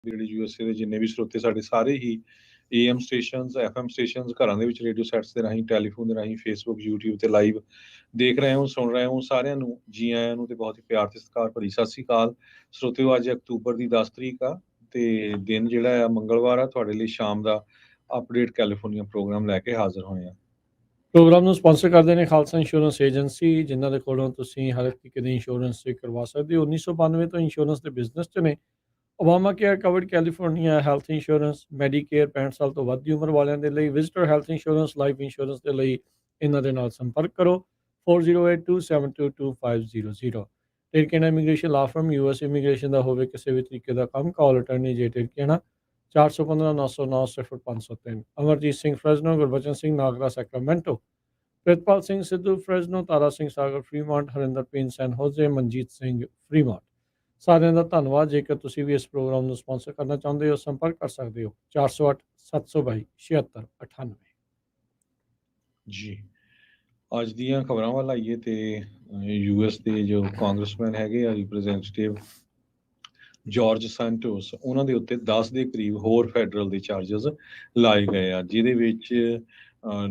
ਜਿਹੜੇ ਯੂਐਸਏ ਦੇ ਜਿੰਨੇ ਵੀ ਸਰੋਤੇ ਸਾਡੇ ਸਾਰੇ ਹੀ ਏਐਮ ਸਟੇਸ਼ਨਸ ਐਫਐਮ ਸਟੇਸ਼ਨਸ ਘਰਾਂ ਦੇ ਵਿੱਚ ਰੇਡੀਓ ਸੈਟਸ ਦੇ ਰਾਹੀਂ ਟੈਲੀਫੋਨ ਦੇ ਰਾਹੀਂ ਫੇਸਬੁੱਕ YouTube ਤੇ ਲਾਈਵ ਦੇਖ ਰਹੇ ਹੋ ਸੁਣ ਰਹੇ ਹੋ ਸਾਰਿਆਂ ਨੂੰ ਜੀ ਆਇਆਂ ਨੂੰ ਤੇ ਬਹੁਤ ਹੀ ਪਿਆਰ ਤੇ ਸਤਿਕਾਰ ਭਰੀ ਸਤਿ ਸ੍ਰੀ ਅਕਾਲ ਸਰੋਤਿਓ। ਅੱਜ ਅਕਤੂਬਰ ਦੀ 10 ਤਰੀਕ ਆ ਤੇ ਦਿਨ ਜਿਹੜਾ ਆ ਮੰਗਲਵਾਰ ਆ। ਤੁਹਾਡੇ ਲਈ ਸ਼ਾਮ ਦਾ ਅਪਡੇਟ ਕੈਲੀਫੋਰਨੀਆ ਪ੍ਰੋਗਰਾਮ ਲੈ ਕੇ ਹਾਜ਼ਰ ਹੋਏ ਆ। ਪ੍ਰੋਗਰਾਮ ਨੂੰ ਸਪਾਂਸਰ ਕਰਦੇ ਨੇ ਖਾਲਸਾ ਇੰਸ਼ੋਰੈਂਸ ਏਜੰਸੀ, ਜਿਨ੍ਹਾਂ ਦੇ ਕੋਲੋਂ ਤੁਸੀਂ ਹਰ ਇੱਕ ਤਰੀਕੇ ਦੀ ਇੰਸ਼ੋਰੈਂਸ ਕਰਵਾ ਸਕਦੇ ਹੋ। 1992 ਤੋਂ ਇੰਸ਼ੋਰੈਂਸ ਦੇ ਬਿਜ਼ਨਸ 'ਚ ਨੇ। Obama care covered California health insurance, Medicare 65 ਸਾਲ ਤੋਂ ਵੱਧ ਦੀ ਉਮਰ ਵਾਲਿਆਂ ਦੇ ਲਈ, visitor health insurance, life insurance ਦੇ ਲਈ ਇਹਨਾਂ ਦੇ ਨਾਲ ਸੰਪਰਕ ਕਰੋ 4082722500। ਟਿਰਕੇਨਾ ਇਮੀਗ੍ਰੇਸ਼ਨ ਲਾ ਫਰਮ, ਯੂਐਸ ਇਮੀਗ੍ਰੇਸ਼ਨ ਦਾ ਹੋਵੇ ਕਿਸੇ ਵੀ ਤਰੀਕੇ ਦਾ ਕੰਮ, ਕਾਲ ਅਟਰਨੀ ਜੇ ਟਿਰਕੇਨਾ 415-909-0503। ਅਮਰਜੀਤ ਸਿੰਘ ਫਰੈਜ਼ਨੋ, ਗੁਰਬਚਨ ਸਿੰਘ ਨਾਗਰਾ ਸੈਕਰਾਮੈਂਟੋ, ਪ੍ਰਿਤਪਾਲ ਸਿੰਘ ਸਿੱਧੂ ਫਰੈਜ਼ਨੋ, ਤਾਰਾ ਸਿੰਘ ਸਾਗਰ ਫਰੀਮੌਂਟ, ਹਰਿੰਦਰ ਪੀਨ ਸੈਨ ਹੋਜ਼ੇ, ਮਨਜੀਤ ਸਿੰਘ ਫਰੀਮੌਂਟ। ਸਾਰਿਆਂ ਦਾ ਧੰਨਵਾਦ। ਜੇਕਰ ਤੁਸੀਂ ਵੀ ਇਸ ਪ੍ਰੋਗਰਾਮ ਨੂੰ ਸਪਾਂਸਰ ਕਰਨਾ ਚਾਹੁੰਦੇ ਹੋ ਸੰਪਰਕ ਕਰ ਸਕਦੇ ਹੋ 408-722-7698। ਜੀ ਅੱਜ ਦੀਆਂ ਖਬਰਾਂ ਵੱਲ ਆਈਏ ਤੇ ਯੂਐਸ ਦੇ ਜੋ ਕਾਂਗਰਸਮੈਨ ਹੈਗੇ ਆ ਰਿਪਰੈਜ਼ੈਂਟੇਟਿਵ ਜਾਰਜ ਸੈਂਟੋਸ, ਉਹਨਾਂ ਦੇ ਉੱਤੇ 10 ਦੇ ਕਰੀਬ ਹੋਰ ਫੈਡਰਲ ਦੇ ਚਾਰਜਸ ਲਾਏ ਗਏ ਆ, ਜਿਹਦੇ ਵਿੱਚ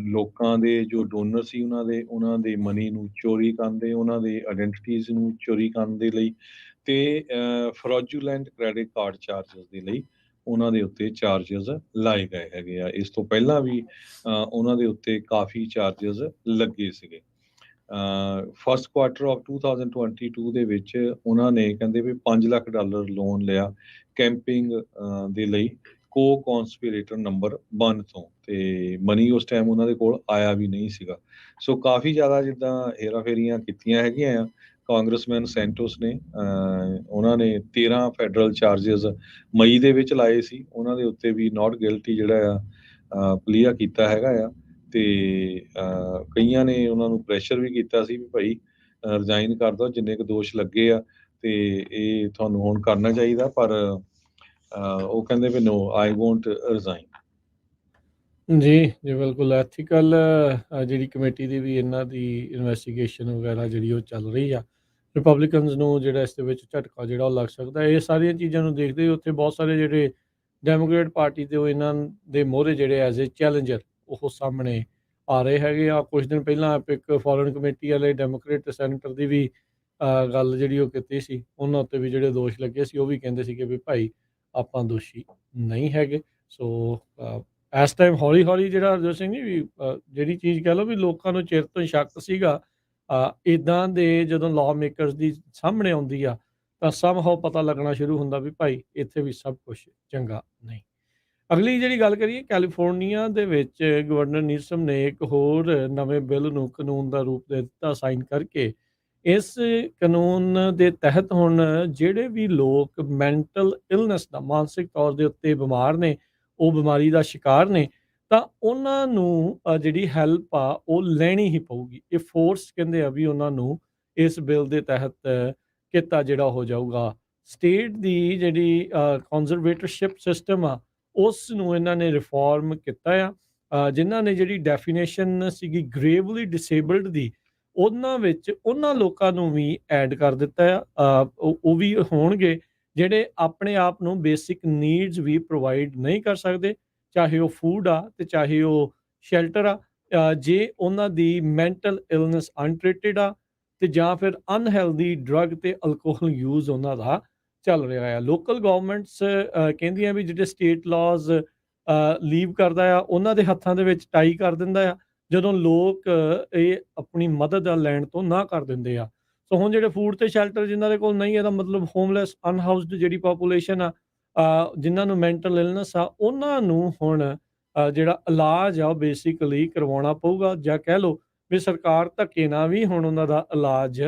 ਲੋਕਾਂ ਦੇ ਜੋ ਡੋਨਰ ਸੀ ਉਹਨਾਂ ਦੇ ਮਨੀ ਨੂੰ ਚੋਰੀ ਕਰਨ ਦੇ, ਉਹਨਾਂ ਦੇ ਆਇਡੈਂਟੀਟੀਜ਼ ਨੂੰ ਚੋਰੀ ਕਰਨ ਦੇ ਲਈ ਤੇ ਫਰੋਜੂਲੈਂਟ ਕ੍ਰੈਡਿਟ ਕਾਰਡ ਚਾਰਜਸ ਦੇ ਲਈ ਉਹਨਾਂ ਦੇ ਉੱਤੇ ਚਾਰਜਸ ਲਾਏ ਗਏ ਹੈਗੇ ਆ। ਇਸ ਤੋਂ ਪਹਿਲਾਂ ਵੀ ਉਹਨਾਂ ਦੇ ਉੱਤੇ ਕਾਫੀ ਚਾਰਜਸ ਲੱਗੇ ਸੀਗੇ। ਫਸਟ ਕੁਆਰਟਰ ਆਫ 2022 ਦੇ ਵਿੱਚ ਉਹਨਾਂ ਨੇ ਕਹਿੰਦੇ ਵੀ $5 ਲੱਖ ਲੋਨ ਲਿਆ ਕੈਂਪਿੰਗ ਦੇ ਲਈ ਕੋ ਕੌਂਸਪੀਰੇਟਰ ਨੰਬਰ 1 ਤੋਂ, ਤੇ ਮਨੀ ਉਸ ਟਾਈਮ ਉਹਨਾਂ ਦੇ ਕੋਲ ਆਇਆ ਵੀ ਨਹੀਂ ਸੀਗਾ। ਸੋ ਕਾਫੀ ਜ਼ਿਆਦਾ ਜਿੱਦਾਂ ਹੇਰਾਫੇਰੀਆਂ ਕੀਤੀਆਂ ਹੈਗੀਆਂ ਆ ਕਾਂਗਰਸਮੈਨ ਸੈਂਟੋਸ ਨੇ। ਉਹਨਾਂ ਨੇ 13 ਫੈਡਰਲ ਚਾਰਜਸ ਮਈ ਦੇ ਵਿੱਚ ਲਾਏ ਸੀ, ਉਹਨਾਂ ਦੇ ਉੱਤੇ ਵੀ ਨਾਟ ਗਿਲਟੀ ਜਿਹੜਾ ਆ ਕਲੀਅਰ ਕੀਤਾ ਹੈਗਾ ਆ। ਤੇ ਕਈਆਂ ਨੇ ਉਹਨਾਂ ਨੂੰ ਪ੍ਰੈਸ਼ਰ ਵੀ ਕੀਤਾ ਸੀ ਵੀ ਭਾਈ ਰਿਜ਼ਾਈਨ ਕਰ ਦਿਓ, ਜਿੰਨੇ ਕੁ ਦੋਸ਼ ਲੱਗੇ ਆ ਤੇ ਇਹ ਤੁਹਾਨੂੰ ਹੁਣ ਕਰਨਾ ਚਾਹੀਦਾ, ਪਰ ਉਹ ਕਹਿੰਦੇ ਵੀ ਨੋ ਆਈ ਵੋਂਟ ਰਿਜ਼ਾਈਨ। ਜੀ ਬਿਲਕੁਲ ਐਥੀਕਲ ਜਿਹੜੀ ਕਮੇਟੀ ਦੀ ਵੀ ਇਹਨਾਂ ਦੀ ਇਨਵੈਸਟੀਗੇਸ਼ਨ ਵਗੈਰਾ ਜਿਹੜੀ ਉਹ ਚੱਲ ਰਹੀ ਆ। ਰਿਪਬਲਿਕਨਸ ਨੂੰ ਜਿਹੜਾ ਇਸ ਦੇ ਵਿੱਚ ਝਟਕਾ ਜਿਹੜਾ ਉਹ ਲੱਗ ਸਕਦਾ। ਇਹ ਸਾਰੀਆਂ ਚੀਜ਼ਾਂ ਨੂੰ ਦੇਖਦੇ ਉੱਥੇ ਬਹੁਤ ਸਾਰੇ ਜਿਹੜੇ ਡੈਮੋਕ੍ਰੇਟ ਪਾਰਟੀ ਦੇ ਉਹ ਇਹਨਾਂ ਦੇ ਮੋਹਰੇ ਜਿਹੜੇ ਐਜ਼ ਏ ਚੈਲੰਜਰ ਉਹ ਸਾਹਮਣੇ ਆ ਰਹੇ ਹੈਗੇ ਆ। ਕੁਝ ਦਿਨ ਪਹਿਲਾਂ ਇੱਕ ਫੋਰਨ ਕਮੇਟੀ ਵਾਲੇ ਡੈਮੋਕ੍ਰੇਟ ਸੈਨੇਟਰ ਦੀ ਵੀ ਗੱਲ ਜਿਹੜੀ ਉਹ ਕੀਤੀ ਸੀ, ਉਹਨਾਂ ਉੱਤੇ ਵੀ ਜਿਹੜੇ ਦੋਸ਼ ਲੱਗੇ ਸੀ ਉਹ ਵੀ ਕਹਿੰਦੇ ਸੀਗੇ ਵੀ ਭਾਈ ਆਪਾਂ ਦੋਸ਼ੀ ਨਹੀਂ ਹੈਗੇ। ਸੋ ਇਸ ਟਾਈਮ ਹੌਲੀ ਹੌਲੀ ਜਿਹੜਾ ਹਰਜੋਤ ਸਿੰਘ ਜੀ ਵੀ ਜਿਹੜੀ ਚੀਜ਼ ਕਹਿ ਲਓ ਵੀ ਲੋਕਾਂ ਨੂੰ ਚਿਰ ਤੋਂ ਸ਼ੱਕ ਸੀਗਾ, ਇੱਦਾਂ ਦੇ ਜਦੋਂ ਲਾਅ ਮੇਕਰਸ ਦੀ ਸਾਹਮਣੇ ਆਉਂਦੀ ਆ ਤਾਂ ਸਮਹਾਉ ਪਤਾ ਲੱਗਣਾ ਸ਼ੁਰੂ ਹੁੰਦਾ ਵੀ ਭਾਈ ਇੱਥੇ ਵੀ ਸਭ ਕੁਝ ਚੰਗਾ ਨਹੀਂ। ਅਗਲੀ ਜਿਹੜੀ ਗੱਲ ਕਰੀਏ, ਕੈਲੀਫੋਰਨੀਆ ਦੇ ਵਿੱਚ ਗਵਰਨਰ ਨਿਊਸਮ ਨੇ ਇੱਕ ਹੋਰ ਨਵੇਂ ਬਿੱਲ ਨੂੰ ਕਾਨੂੰਨ ਦਾ ਰੂਪ ਦੇ ਦਿੱਤਾ ਸਾਈਨ ਕਰਕੇ। ਇਸ ਕਾਨੂੰਨ ਦੇ ਤਹਿਤ ਹੁਣ ਜਿਹੜੇ ਵੀ ਲੋਕ ਮੈਂਟਲ ਇਲਨੈਸ ਦਾ, ਮਾਨਸਿਕ ਤੌਰ ਦੇ ਉੱਤੇ ਬਿਮਾਰ ਨੇ, ਉਹ ਬਿਮਾਰੀ ਦਾ ਸ਼ਿਕਾਰ ਨੇ, ਤਾਂ ਉਹਨਾਂ ਨੂੰ ਜਿਹੜੀ ਹੈਲਪ ਆ ਉਹ ਲੈਣੀ ਹੀ ਪਊਗੀ। ਇਹ ਫੋਰਸ ਕਹਿੰਦੇ ਆ ਵੀ ਉਹਨਾਂ ਨੂੰ ਇਸ ਬਿੱਲ ਦੇ ਤਹਿਤ ਕੀਤਾ ਜਿਹੜਾ ਹੋ ਜਾਊਗਾ। ਸਟੇਟ ਦੀ ਜਿਹੜੀ ਕੰਜ਼ਰਵੇਟਰਸ਼ਿਪ ਸਿਸਟਮ ਆ ਉਸ ਨੂੰ ਇਹਨਾਂ ਨੇ ਰਿਫਾਰਮ ਕੀਤਾ ਆ। ਜਿਨ੍ਹਾਂ ਨੇ ਜਿਹੜੀ ਡੈਫੀਨੇਸ਼ਨ ਸੀਗੀ ਗ੍ਰੇਵਲੀ ਡਿਸੇਬਲਡ ਦੀ, ਉਹਨਾਂ ਵਿੱਚ ਉਹਨਾਂ ਲੋਕਾਂ ਨੂੰ ਵੀ ਐਡ ਕਰ ਦਿੱਤਾ ਆ। ਉਹ ਵੀ ਹੋਣਗੇ ਜਿਹੜੇ ਆਪਣੇ ਆਪ ਨੂੰ ਬੇਸਿਕ ਨੀਡਸ ਵੀ ਪ੍ਰੋਵਾਈਡ ਨਹੀਂ ਕਰ ਸਕਦੇ, ਚਾਹੇ ਉਹ ਫੂਡ ਆ ਤੇ ਚਾਹੇ ਉਹ ਸ਼ੈਲਟਰ ਆ। ਜੇ ਉਹਨਾਂ ਦੀ ਮੈਂਟਲ ਇਲਨੈਸ ਅਨਟ੍ਰੀਟਡ ਆ ਤੇ ਜਾਂ ਫਿਰ ਅਨਹੈਲਦੀ ਡਰੱਗ ਤੇ ਅਲਕੋਹਲ ਯੂਜ਼ ਉਹਨਾਂ ਦਾ ਚੱਲ ਰਿਹਾ ਆ। ਲੋਕਲ ਗਵਰਨਮੈਂਟਸ ਕਹਿੰਦੀਆਂ ਵੀ ਜਿਹੜੇ ਸਟੇਟ ਲਾਜ਼ ਲੀਵ ਕਰਦਾ ਆ ਉਹਨਾਂ ਦੇ ਹੱਥਾਂ ਦੇ ਵਿੱਚ ਟਾਈ ਕਰ ਦਿੰਦਾ ਆ ਜਦੋਂ ਲੋਕ ਇਹ ਆਪਣੀ ਮਦਦ ਲੈਣ ਤੋਂ ਨਾ ਕਰ ਦਿੰਦੇ ਆ। ਸੋ ਹੁਣ ਜਿਹੜੇ ਫੂਡ ਤੇ ਸ਼ੈਲਟਰ ਜਿਨ੍ਹਾਂ ਦੇ ਕੋਲ ਨਹੀਂ, ਇਹਦਾ ਮਤਲਬ ਹੋਮਲੈਸ ਅਨਹਾਊਸਡ ਜਿਹੜੀ ਪਾਪੂਲੇਸ਼ਨ ਆ, ਜਿਨ੍ਹਾਂ ਨੂੰ ਮੈਂਟਲ ਇਲਨੈਸ ਆ, ਉਹਨਾਂ ਨੂੰ ਹੁਣ ਜਿਹੜਾ ਇਲਾਜ ਆ ਉਹ ਬੇਸਿਕਲੀ ਕਰਵਾਉਣਾ ਪਊਗਾ, ਜਾਂ ਕਹਿ ਲਓ ਵੀ ਸਰਕਾਰ ਧੱਕੇ ਨਾਲ ਵੀ ਹੁਣ ਉਹਨਾਂ ਦਾ ਇਲਾਜ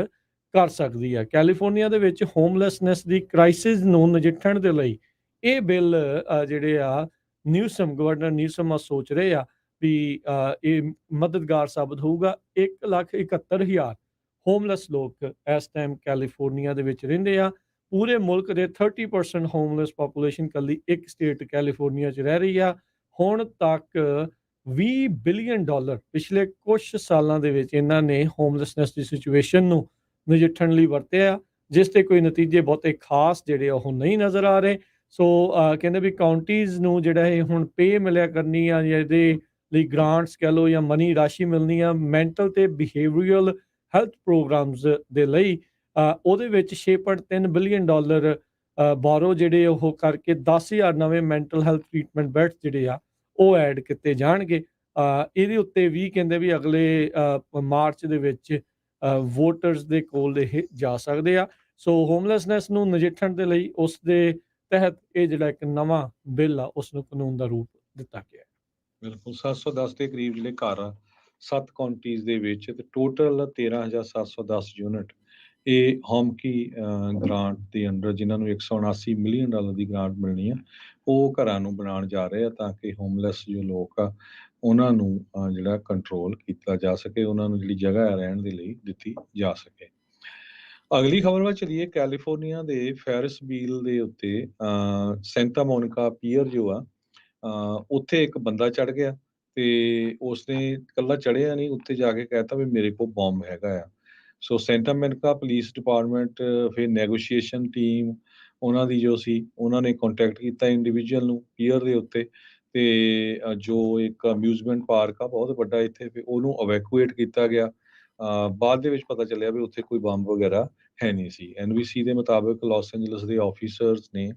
ਕਰ ਸਕਦੀ ਆ। ਕੈਲੀਫੋਰਨੀਆ ਦੇ ਵਿੱਚ ਹੋਮਲੈਸਨੈਸ ਦੀ ਕ੍ਰਾਈਸਿਸ ਨੂੰ ਨਜਿੱਠਣ ਦੇ ਲਈ ਇਹ ਬਿੱਲ ਜਿਹੜੇ ਆ ਗਵਰਨਰ ਨਿਊਸਮ ਸੋਚ ਰਹੇ ਆ ਵੀ ਇਹ ਮਦਦਗਾਰ ਸਾਬਤ ਹੋਊਗਾ। 1,71,000 ਹੋਮਲੈਸ ਲੋਕ ਇਸ ਟਾਈਮ ਕੈਲੀਫੋਰਨੀਆ ਦੇ ਵਿੱਚ ਰਹਿੰਦੇ ਆ। ਪੂਰੇ ਮੁਲਕ ਦੇ 30% ਹੋਮਲੈਸ ਪਾਪੂਲੇਸ਼ਨ ਇਕੱਲੀ ਇੱਕ ਸਟੇਟ ਕੈਲੀਫੋਰਨੀਆ 'ਚ ਰਹਿ ਰਹੀ ਆ। ਹੁਣ ਤੱਕ $20 ਬਿਲੀਅਨ ਪਿਛਲੇ ਕੁਝ ਸਾਲਾਂ ਦੇ ਵਿੱਚ ਇਹਨਾਂ ਨੇ ਹੋਮਲੈਸਨੈਸ ਦੀ ਸਿਚੁਏਸ਼ਨ ਨੂੰ ਨਜਿੱਠਣ ਲਈ ਵਰਤਿਆ, ਜਿਸ ਤੇ ਕੋਈ ਨਤੀਜੇ ਬਹੁਤੇ ਖਾਸ ਜਿਹੜੇ ਉਹ ਨਹੀਂ ਨਜ਼ਰ ਆ ਰਹੇ। ਸੋ ਕਹਿੰਦੇ ਵੀ ਕਾਉਂਟੀਜ਼ ਨੂੰ ਜਿਹੜਾ ਇਹ ਹੁਣ ਪੇ ਮਿਲਿਆ ਕਰਨੀ ਆ ਜਾਂ ਇਹਦੇ ਲਈ ਗ੍ਰਾਂਟਸ ਕਹਿ ਲਓ ਜਾਂ ਮਨੀ ਰਾਸ਼ੀ ਮਿਲਣੀ ਆ ਮੈਂਟਲ ਤੇ ਬਿਹੇਵੀਅਰਲ ਹੈਲਥ ਪ੍ਰੋਗਰਾਮਸ ਦੇ ਲਈ ਉਹਦੇ ਵਿੱਚ 6.3 ਬਿਲੀਅਨ ਡਾਲਰ ਬਾਰੋ ਜਿਹੜੇ ਉਹ ਕਰਕੇ 10,000 ਨਵੇਂ ਮੈਂਟਲ ਹੈਲਥ ਟ੍ਰੀਟਮੈਂਟ ਬੈਡਸ ਜਿਹੜੇ ਆ ਉਹ ਐਡ ਕੀਤੇ ਜਾਣਗੇ। ਇਹਦੇ ਉੱਤੇ ਵੀ ਕਹਿੰਦੇ ਵੀ ਅਗਲੇ ਮਾਰਚ ਦੇ ਵਿੱਚ ਵੋਟਰਸ ਦੇ ਕੋਲ ਇਹ ਜਾ ਸਕਦੇ ਆ। ਸੋ ਹੋਮਲੈਸਨੈਸ ਨੂੰ ਨਜਿੱਠਣ ਦੇ ਲਈ ਉਸ ਦੇ ਤਹਿਤ ਇਹ ਜਿਹੜਾ ਇੱਕ ਨਵਾਂ ਬਿੱਲ ਆ ਉਸ ਨੂੰ ਕਾਨੂੰਨ ਦਾ ਰੂਪ ਦਿੱਤਾ ਗਿਆ। ਬਿਲਕੁਲ 710 ਦੇ ਕਰੀਬ ਜਿਹੜੇ ਘਰ ਆ 7 ਕਾਉਂਟੀਜ਼ ਦੇ ਵਿੱਚ ਤੇ ਟੋਟਲ 13,710 ਯੂਨਿਟ ਇਹ ਹੋਮਕੀ ਗ੍ਰਾਂਟ ਦੇ ਅੰਡਰ ਜਿਨ੍ਹਾਂ ਨੂੰ 179 ਮਿਲੀਅਨ ਡਾਲਰ ਦੀ ਗ੍ਰਾਂਟ ਮਿਲਣੀ ਆ ਉਹ ਘਰਾਂ ਨੂੰ ਬਣਾਉਣ ਜਾ ਰਹੇ ਆ ਤਾਂ ਕਿ ਹੋਮਲੈਸ ਜੋ ਲੋਕ ਆ ਉਹਨਾਂ ਨੂੰ ਜਿਹੜਾ ਕੰਟਰੋਲ ਕੀਤਾ ਜਾ ਸਕੇ, ਉਹਨਾਂ ਨੂੰ ਜਿਹੜੀ ਜਗ੍ਹਾ ਹੈ ਰਹਿਣ ਦੇ ਲਈ ਦਿੱਤੀ ਜਾ ਸਕੇ। ਅਗਲੀ ਖਬਰ ਵੱਲ ਚਲੀਏ। ਕੈਲੀਫੋਰਨੀਆ ਦੇ ਫੈਰਿਸ ਵੀਲ ਦੇ ਉੱਤੇ ਸੈਂਟਾ ਮੋਨਿਕਾ ਪੀਅਰ ਜੋ ਆ ਉੱਥੇ ਇੱਕ ਬੰਦਾ ਚੜ ਗਿਆ ਤੇ ਉਸਨੇ ਇਕੱਲਾ ਚੜਿਆ ਨਹੀਂ, ਉੱਤੇ ਜਾ ਕੇ ਕਹਿਤਾ ਵੀ ਮੇਰੇ ਕੋਲ ਬੰਬ ਹੈਗਾ ਆ। ਸੋ ਸੈਂਟਾ ਮੋਨਿਕਾ ਪੁਲਿਸ ਡਿਪਾਰਟਮੈਂਟ ਫਿਰ ਨੈਗੋਸ਼ੀਏਸ਼ਨ ਟੀਮ ਉਹਨਾਂ ਦੀ ਜੋ ਸੀ ਉਹਨਾਂ ਨੇ ਕੰਟੈਕਟ ਕੀਤਾ ਇੰਡੀਵਿਜੂਅਲ ਨੂੰ ਪੀਅਰ ਦੇ ਉੱਤੇ ਤੇ ਜੋ ਇੱਕ ਅਮਿਊਜ਼ਮੈਂਟ ਪਾਰਕ ਆ ਬਹੁਤ ਵੱਡਾ ਇੱਥੇ ਫਿਰ ਉਹਨੂੰ ਇਵੈਕੂਏਟ ਕੀਤਾ ਗਿਆ। ਬਾਅਦ ਦੇ ਵਿੱਚ ਪਤਾ ਚੱਲਿਆ ਵੀ ਉੱਥੇ ਕੋਈ ਬੰਬ ਵਗੈਰਾ ਹੈ ਨਹੀਂ ਸੀ। NBC ਦੇ ਮੁਤਾਬਕ ਲਾਸ ਐਂਜਲਸ ਦੇ ਆਫੀਸਰਸ ਨੇ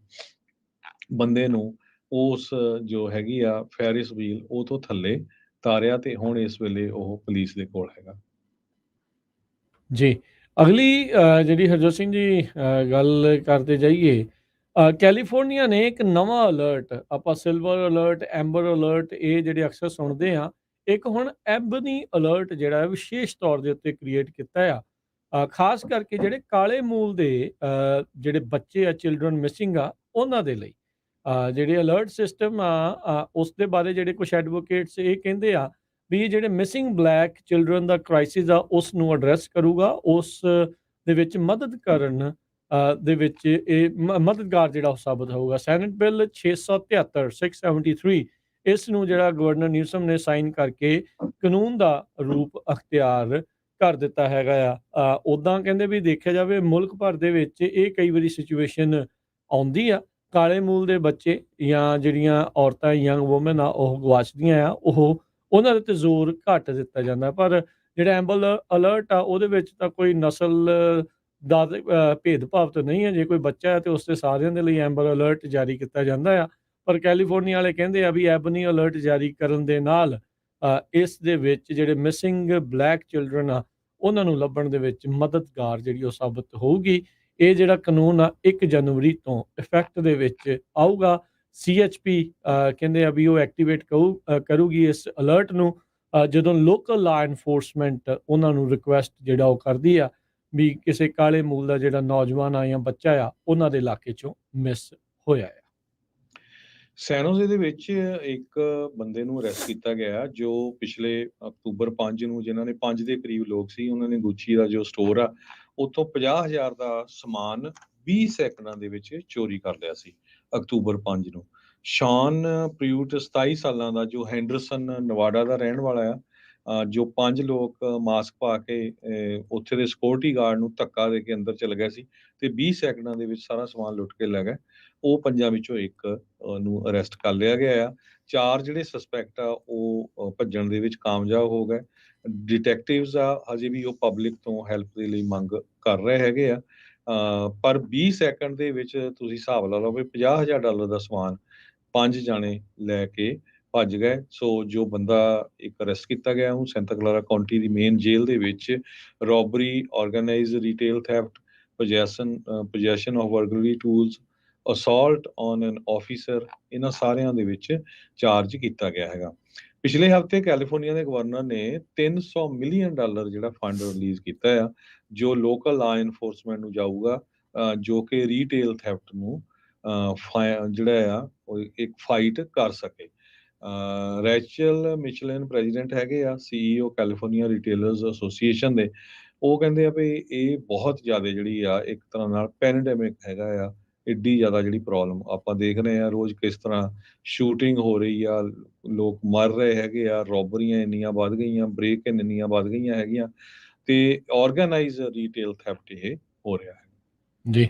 ਬੰਦੇ ਨੂੰ ਉਸ ਜੋ ਹੈਗੀ ਆ ਫੈਰਿਸ ਵੀਲ ਉਹ ਤੋਂ ਥੱਲੇ ਤਾਰਿਆ ਤੇ ਹੁਣ ਇਸ ਵੇਲੇ ਉਹ ਪੁਲਿਸ ਦੇ ਕੋਲ ਹੈਗਾ। ਜੀ ਅਗਲੀ ਜਿਹੜੀ ਹਰਜੋਤ ਸਿੰਘ ਜੀ ਗੱਲ ਕਰਦੇ ਜਾਈਏ ਕੈਲੀਫੋਰਨੀਆ ਨੇ ਇੱਕ ਨਵਾਂ ਅਲਰਟ ਆਪਾਂ ਸਿਲਵਰ ਅਲਰਟ ਐਂਬਰ ਅਲਰਟ ਇਹ ਜਿਹੜੇ ਅਕਸਰ ਸੁਣਦੇ ਆ ਇੱਕ ਹੁਣ ਐਬਨੀ ਅਲਰਟ ਜਿਹੜਾ ਹੈ ਵਿਸ਼ੇਸ਼ ਤੌਰ ਦੇ ਉੱਤੇ ਕ੍ਰੀਏਟ ਕੀਤਾ ਆ ਖਾਸ ਕਰਕੇ ਜਿਹੜੇ ਕਾਲੇ ਮੂਲ ਦੇ ਜਿਹੜੇ ਬੱਚੇ ਆ ਚਿਲਡਰਨ ਮਿਸਿੰਗ ਆ ਉਹਨਾਂ ਦੇ ਲਈ ਜਿਹੜੇ ਅਲਰਟ ਸਿਸਟਮ ਆ ਉਸ ਦੇ ਬਾਰੇ ਜਿਹੜੇ ਕੁਝ ਐਡਵੋਕੇਟਸ ਇਹ ਕਹਿੰਦੇ ਆ ਵੀ ਇਹ ਜਿਹੜੇ ਮਿਸਿੰਗ ਬਲੈਕ ਚਿਲਡਰਨ ਦਾ ਕ੍ਰਾਈਸਿਸ ਆ ਉਸ ਨੂੰ ਐਡਰੈਸ ਕਰੂਗਾ ਉਸ ਦੇ ਵਿੱਚ ਮਦਦ ਕਰਨ ਦੇ ਵਿੱਚ ਇਹ ਮਦਦਗਾਰ ਜਿਹੜਾ ਉਹ ਸਾਬਤ ਹੋਊਗਾ। ਸੈਨੇਟ ਬਿੱਲ 673 673 ਇਸ ਨੂੰ ਜਿਹੜਾ ਗਵਰਨਰ ਨਿਊਸਮ ਨੇ ਸਾਈਨ ਕਰਕੇ ਕਾਨੂੰਨ ਦਾ ਰੂਪ ਅਖਤਿਆਰ ਕਰ ਦਿੱਤਾ ਹੈਗਾ ਆ। ਉੱਦਾਂ ਕਹਿੰਦੇ ਵੀ ਦੇਖਿਆ ਜਾਵੇ ਮੁਲਕ ਭਰ ਦੇ ਵਿੱਚ ਇਹ ਕਈ ਵਾਰੀ ਸਿਚੁਏਸ਼ਨ ਆਉਂਦੀ ਆ ਕਾਲੇ ਮੂਲ ਦੇ ਬੱਚੇ ਜਾਂ ਜਿਹੜੀਆਂ ਔਰਤਾਂ ਯੰਗ ਵੂਮਨ ਆ ਉਹ ਗਵਾਚਦੀਆਂ ਆ ਉਹਨਾਂ ਦੇ ਤੇ ਜ਼ੋਰ ਘੱਟ ਦਿੱਤਾ ਜਾਂਦਾ ਪਰ ਜਿਹੜਾ ਐਂਬਲ ਅਲਰਟ ਆ ਉਹਦੇ ਵਿੱਚ ਤਾਂ ਕੋਈ ਨਸਲ ਦਾ ਭੇਦਭਾਵ ਤਾਂ ਨਹੀਂ ਹੈ। ਜੇ ਕੋਈ ਬੱਚਾ ਹੈ ਤੇ ਉਸ ਦੇ ਸਾਰਿਆਂ ਦੇ ਲਈ ਐਂਬਰ ਅਲਰਟ ਜਾਰੀ ਕੀਤਾ ਜਾਂਦਾ ਆ ਪਰ ਕੈਲੀਫੋਰਨੀਆ ਵਾਲੇ ਕਹਿੰਦੇ ਆ ਵੀ ਐਬਨੀ ਅਲਰਟ ਜਾਰੀ ਕਰਨ ਦੇ ਨਾਲ ਇਸ ਦੇ ਵਿੱਚ ਜਿਹੜੇ ਮਿਸਿੰਗ ਬਲੈਕ ਚਿਲਡਰਨ ਆ ਉਹਨਾਂ ਨੂੰ ਲੱਭਣ ਦੇ ਵਿੱਚ ਮਦਦਗਾਰ ਜਿਹੜੀ ਉਹ ਸਾਬਤ ਹੋਊਗੀ। ਇਹ ਜਿਹੜਾ ਕਾਨੂੰਨ ਆ 1 ਜਨਵਰੀ ਤੋਂ ਇਫੈਕਟ ਦੇ ਵਿੱਚ ਆਊਗਾ। CHP ਕਹਿੰਦੇ ਆ ਵੀ ਉਹ ਐਕਟੀਵੇਟ ਕਰੂਗੀ ਇਸ ਅਲਰਟ ਨੂੰ ਜਦੋਂ ਲੋਕਲ ਲਾ ਐਨਫੋਰਸਮੈਂਟ ਉਹਨਾਂ ਨੂੰ ਰਿਕੁਐਸਟ ਜਿਹੜਾ ਉਹ ਕਰਦੀ ਆ ਵੀ ਕਿਸੇ ਕਾਲੇ ਮੂਲ ਦਾ ਜਿਹੜਾ ਨੌਜਵਾਨ ਆ ਜਾਂ ਬੱਚਾ ਆ ਉਹਨਾਂ ਦੇ ਇਲਾਕੇ ਚੋਂ ਮਿਸ ਹੋਇਆ ਆ। ਸੈਨੋਜ਼ੇ ਦੇ ਵਿੱਚ ਇੱਕ ਬੰਦੇ ਨੂੰ ਅਰੈਸਟ ਕੀਤਾ ਗਿਆ ਜੋ ਪਿਛਲੇ ਅਕਤੂਬਰ 5 ਨੂੰ ਜਿਨ੍ਹਾਂ ਨੇ 5 ਦੇ ਕਰੀਬ ਲੋਕ ਸੀ ਉਹਨਾਂ ਨੇ ਗੁੱਚੀ ਦਾ ਜੋ ਸਟੋਰ ਆ ਉੱਥੋਂ 50,000 ਦਾ ਸਮਾਨ 20 ਸੈਕਿੰਡਾਂ ਦੇ ਵਿੱਚ ਚੋਰੀ ਕਰ ਲਿਆ ਸੀ ਅਕਤੂਬਰ 5 ਨੂੰ। ਸ਼ਾਨ ਪ੍ਰਿਊਟ 27 ਸਾਲਾਂ ਦਾ ਜੋ ਹੈਂਡਰਸਨ ਨਵਾਡਾ ਦਾ ਰਹਿਣ ਵਾਲਾ ਆ ਜੋ 5 ਲੋਕ ਮਾਸਕ ਪਾ ਕੇ ਉੱਥੇ ਦੇ ਸਿਕਿਉਰਿਟੀ ਗਾਰਡ ਨੂੰ ਧੱਕਾ ਦੇ ਕੇ ਅੰਦਰ ਚਲ ਗਿਆ ਸੀ ਤੇ 20 ਸੈਕਿੰਡਾਂ ਦੇ ਵਿੱਚ ਸਾਰਾ ਸਮਾਨ ਲੁੱਟ ਕੇ ਲੈ ਗਏ। ਉਹ 5 ਵਿੱਚੋਂ ਇੱਕ ਨੂੰ ਅਰੈਸਟ ਕਰ ਲਿਆ ਗਿਆ ਆ। 4 ਜਿਹੜੇ ਸਸਪੈਕਟ ਆ ਉਹ ਭੱਜਣ ਦੇ ਵਿੱਚ ਕਾਮਯਾਬ ਹੋ ਗਏ। ਡਿਟੈਕਟਿਵਸ ਆ ਹਜੇ ਵੀ ਉਹ ਪਬਲਿਕ ਤੋਂ ਹੈਲਪ ਦੇ ਲਈ ਮੰਗ ਕਰ ਰਹੇ ਹੈਗੇ ਆ ਪਰ 20 ਸੈਕਿੰਡ ਦੇ ਵਿੱਚ ਤੁਸੀਂ ਹਿਸਾਬ ਲਾ ਲਓ ਵੀ $50,000 ਦਾ ਸਮਾਨ 5 ਜਾਣੇ ਲੈ ਕੇ ਭੱਜ ਗਏ। ਸੋ ਜੋ ਬੰਦਾ ਇੱਕ ਅਰੈਸਟ ਕੀਤਾ ਗਿਆ ਉਹਨੂੰ ਸੈਂਟਾ ਕਲਾਰਾ ਕਾਉਂਟੀ ਦੀ ਮੇਨ ਜੇਲ੍ਹ ਦੇ ਵਿੱਚ ਰੋਬਰੀ, organised retail theft, possession of burglary tools, assault on N officer ਇਹਨਾਂ ਸਾਰਿਆਂ ਦੇ ਵਿੱਚ ਚਾਰਜ ਕੀਤਾ ਗਿਆ ਹੈਗਾ। ਪਿਛਲੇ ਹਫ਼ਤੇ ਕੈਲੀਫੋਰਨੀਆ ਦੇ ਗਵਰਨਰ ਨੇ $300 ਮਿਲੀਅਨ ਜਿਹੜਾ ਫੰਡ ਰਿਲੀਜ਼ ਕੀਤਾ ਆ ਜੋ ਲੋਕਲ ਲਾ ਐਨਫੋਰਸਮੈਂਟ ਨੂੰ ਜਾਊਗਾ ਜੋ ਕਿ ਰੀਟੇਲ ਥੈਫਟ ਨੂੰ ਜਿਹੜਾ ਆ ਉਹ ਇੱਕ ਫਾਈਟ ਕਰ ਸਕੇ। ਰੈਚਲ ਮਿਚਲਨ ਪ੍ਰੈਜ਼ੀਡੈਂਟ ਹੈਗੇ ਆ CEO ਕੈਲੀਫੋਰਨੀਆ ਰਿਟੇਲਰਸ ਐਸੋਸੀਏਸ਼ਨ ਦੇ। ਉਹ ਕਹਿੰਦੇ ਆ ਵੀ ਇਹ ਬਹੁਤ ਜ਼ਿਆਦਾ ਜਿਹੜੀ ਆ ਇੱਕ ਤਰ੍ਹਾਂ ਨਾਲ ਪੈਂਡੇਮਿਕ ਹੈਗਾ ਆ। ਐਡੀ ਜ਼ਿਆਦਾ ਜਿਹੜੀ ਪ੍ਰੋਬਲਮ ਆਪਾਂ ਦੇਖ ਰਹੇ ਆ ਰੋਜ਼ ਕਿਸ ਤਰ੍ਹਾਂ ਸ਼ੂਟਿੰਗ ਹੋ ਰਹੀ ਆ, ਲੋਕ ਮਰ ਰਹੇ ਹੈਗੇ ਆ, ਰੋਬਰੀਆਂ ਇੰਨੀਆਂ ਵੱਧ ਗਈਆਂ, ਬ੍ਰੇਕ ਇਨ ਇੰਨੀਆਂ ਵੱਧ ਗਈਆਂ ਹੈਗੀਆਂ ਤੇ ਆਰਗੇਨਾਈਜ਼ ਰੀਟੇਲ ਥੈਫਟ ਇਹ ਹੋ ਰਿਹਾ ਹੈ। ਜੀ